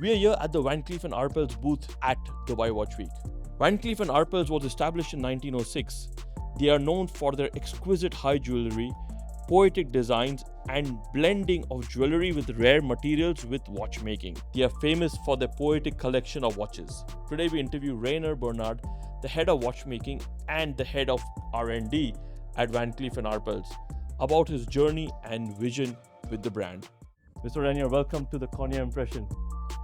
We are here at the Cleef Arpels booth at Dubai Watch Week. Cleef Arpels was established in 1906. They are known for their exquisite high jewelry, poetic designs, and blending of jewelry with rare materials with watchmaking. They are famous for their poetic collection of watches. Today we interview Rainer Bernard, the head of watchmaking and the head of R&D at Cleef Arpels, about his journey and vision with the brand. Mr. Rainer, welcome to the Cornea Impression.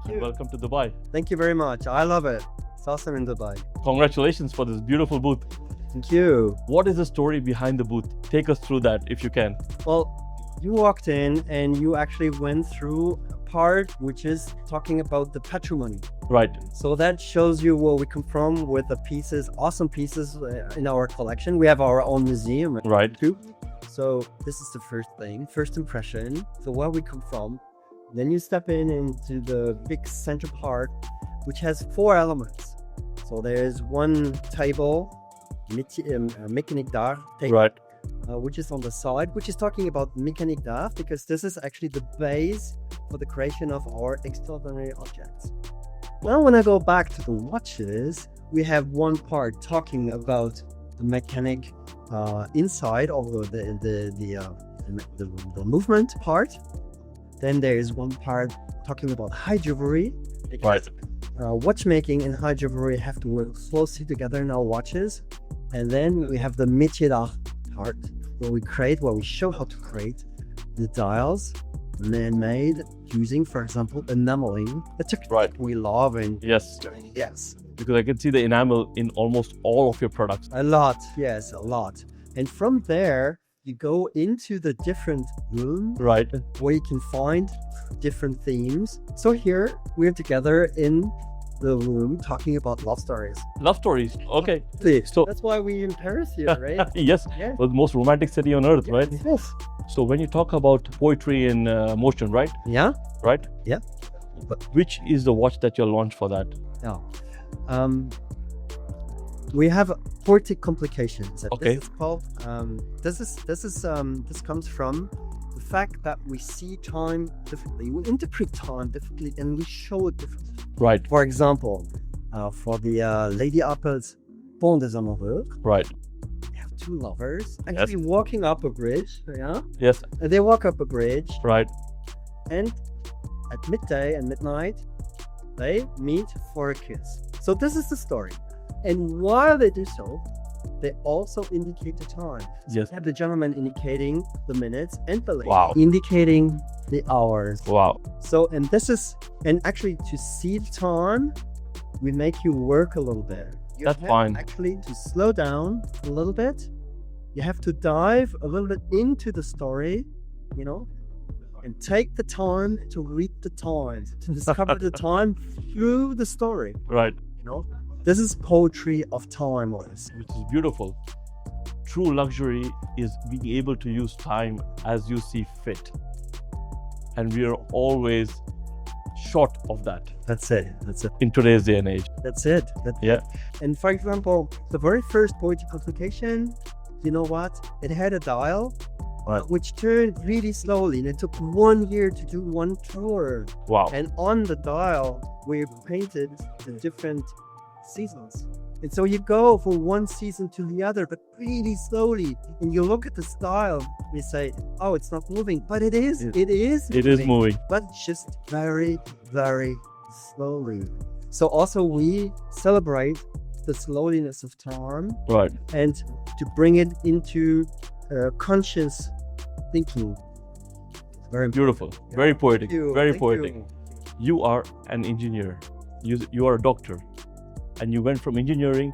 And welcome to Dubai. Thank you very much. I love it. It's awesome in Dubai. Congratulations for this beautiful booth. Thank you. What is the story behind the booth? Take us through that if you can. Well, you walked in and you actually went through a part which is talking about the patrimony. Right. So that shows you where we come from with the pieces, awesome pieces in our collection. We have our own museum. Right. Too. So this is the first thing, first impression. So where we come from. Then you step into the big central part, which has 4 elements. So there's one table, mécanique d'art table, Right. which is on the side, which is talking about mécanique d'art, because this is actually the base for the creation of our extraordinary objects. Now, when I go back to the watches, we have one part talking about the mechanic inside, or the movement part. Then there is one part talking about high jewelry. Right. Watchmaking and high jewelry have to work closely together in our watches. And then we have the métier d'art part, where we show how to create the dials, man-made, using, for example, enameling. That's a Right. we love and Yes. yes, Because I can see the enamel in almost all of your products. a lot. Yes, a lot. And from there, you go into the different rooms Right. where you can find different themes. So here we're together in the room talking about love stories. Love stories. Okay. Please. So- That's why we're in Paris here, right? Yes. Yeah. The most romantic city on earth, right? Yes. So when you talk about poetry in motion, right? Yeah. Right? Yeah. Which is the watch that you'll launch for that? Yeah. We have Poetic complications. Okay. This is called. This comes from the fact that we see time differently, we interpret time differently, and we show it differently. Right. For example, for the Lady Apple's Pont des Amoureux, Right. we have 2 lovers actually walking up a bridge. Yeah. Yes. And they walk up a bridge, Right. and at midday and midnight, they meet for a kiss. So this is the story. And while they do so, they also indicate the time. Yes. You have the gentleman indicating the minutes and the lady Wow. indicating the hours. Wow. So, and actually to see the time, we make you work a little bit. You That's have fine. Actually, to slow down a little bit, you have to dive a little bit into the story, and take the time to read the time, to discover the time through the story. Right. This is poetry of time. Which is beautiful. True luxury is being able to use time as you see fit. And we are always short of that That's it. in today's day and age. That's it. Yeah. And for example, the very first poetic complication, you know what? It had a dial, Right. which turned really slowly, and it took 1 year to do 1 tour. Wow. And on the dial, we painted the different seasons. And so you go from one season to the other, but really slowly. And you look at the style, you say, oh, it's not moving. But it is. It- It is. It is moving. But just very, very slowly. So also we celebrate the slowliness of time Right. and to bring it into conscious thinking. Very Beautiful. Very poetic. Thank you. Very Thank poetic. you. You are an engineer. You are a doctor. And you went from engineering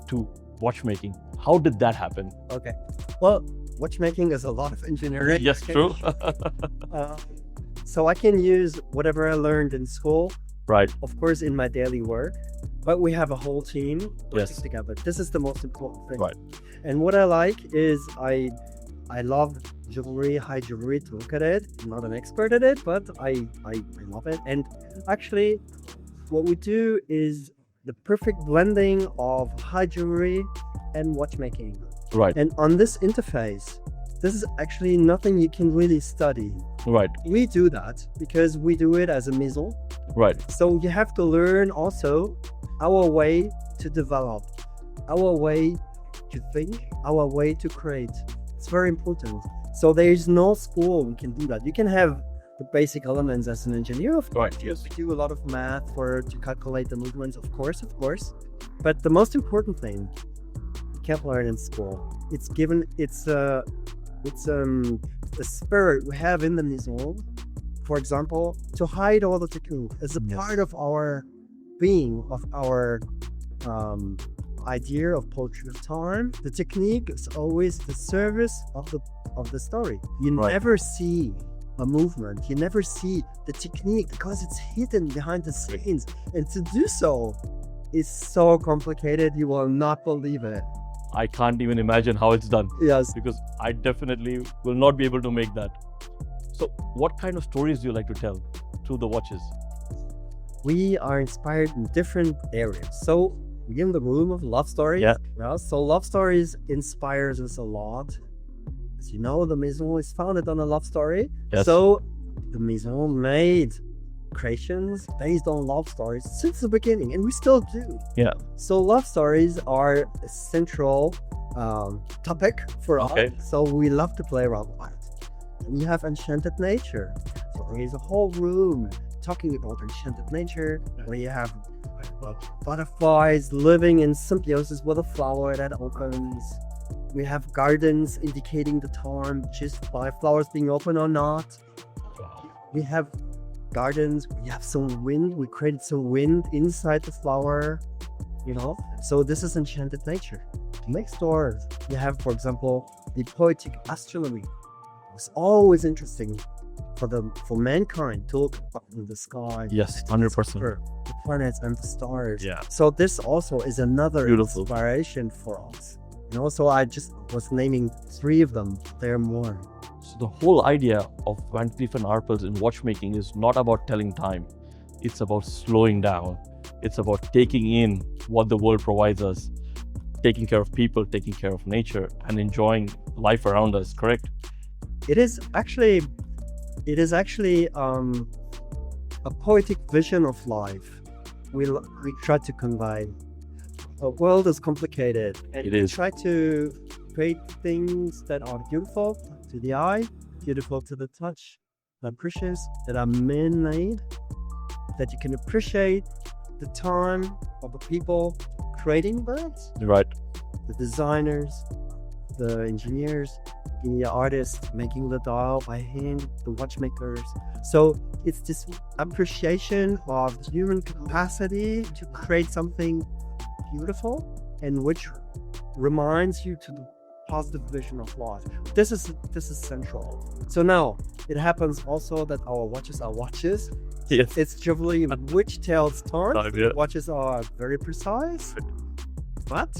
to watchmaking. How did that happen? Okay. Well, watchmaking is a lot of engineering. Yes, true. So I can use whatever I learned in school, Right. of course, in my daily work, but we have a whole team working Yes. together. This is the most important thing. Right. And what I like is I love jewelry, high jewelry, to look at it. I'm not an expert at it, but I love it. And actually, what we do is the perfect blending of high jewelry and watchmaking. Right. And on this interface, this is actually nothing you can really study. Right. We do that because we do it as a maison. Right. So you have to learn also our way to develop, our way to think, our way to create. It's very important. So there is no school we can do that. You can have the basic elements as an engineer, of course. Right, yes. We do a lot of math to calculate the movements, of course. But the most important thing you can't learn in school. It's the spirit we have in the maison, for example, to hide all the technique as a part of our being, of our idea of poetry of time. The technique is always the service of the story. You never see a movement, you never see the technique because it's hidden behind the scenes, and to do so is so complicated, you will not believe it. I can't even imagine how it's done. Yes. Because I definitely will not be able to make that. So what kind of stories do you like to tell through the watches? We are inspired in different areas. So we're in the room of love stories. Yeah. So love stories inspires us a lot. As you know, the maison is founded on a love story. Yes. So the maison made creations based on love stories since the beginning, and we still do. Yeah. So love stories are a central topic for us. So we love to play around with it. We have enchanted nature. So there is a whole room talking about enchanted nature, where you have butterflies living in symbiosis with a flower that opens. We have gardens indicating the time just by flowers being open or not. We have gardens, we have some wind, we created some wind inside the flower, so this is enchanted nature. Next door you have, for example, the poetic astronomy. It's always interesting for mankind to look up in the sky. Yes, 100%. The planets and the stars. Yeah. So this also is another Beautiful inspiration for us. So I just was naming 3 of them. There are more. So the whole idea of Van Cleef & Arpels in watchmaking is not about telling time. It's about slowing down. It's about taking in what the world provides us, taking care of people, taking care of nature, and enjoying life around us, correct? It is actually a poetic vision of life. We try to convey. The world is complicated, and we try to create things that are beautiful to the eye, beautiful to the touch, that are precious, that are man-made, that you can appreciate the time of the people creating that. Right. The designers, the engineers, the artists making the dial by hand, the watchmakers. So it's this appreciation of human capacity to create something beautiful, and which reminds you to the positive vision of life. This is central. So now it happens also that our watches are watches. Yes. It's jewelry which tells time. Yeah. Watches are very precise, but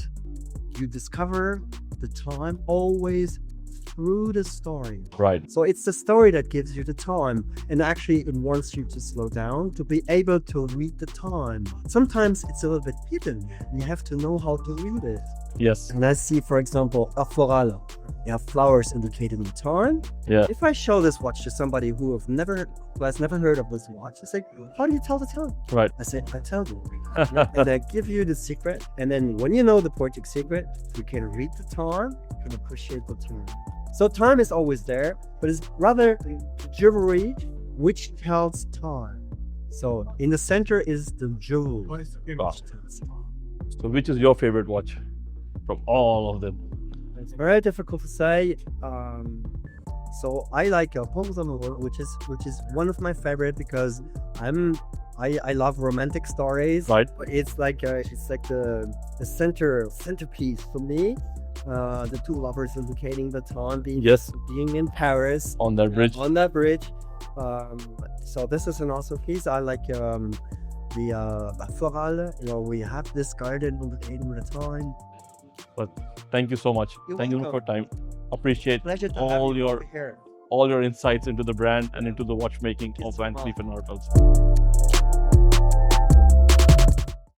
you discover the time always through the story. Right. So it's the story that gives you the time, and actually it wants you to slow down to be able to read the time. Sometimes it's a little bit hidden. You have to know how to read it. Yes. And let's see, for example, a floral. You have flowers indicating the time. Yeah. If I show this watch to somebody who has never heard of this watch, they say, how do you tell the time? Right. I say, I tell you. And I give you the secret. And then when you know the poetic secret, you can read the time and appreciate the time. So time is always there, but it's rather jewelry which tells time. So in the center is the jewel. Wow. So which is your favorite watch from all of them? It's very difficult to say. So I like a which is one of my favorite because I love romantic stories. Right. It's like the centerpiece for me. The two lovers indicating the time being in Paris On that bridge. On that bridge. So this is an awesome piece. I like the floral. We have this garden indicating the time. But thank you so much. Thank you for your time. Appreciate Pleasure to all have you your over here. all your insights into the brand and into the watchmaking of Van Cleef & Arpels.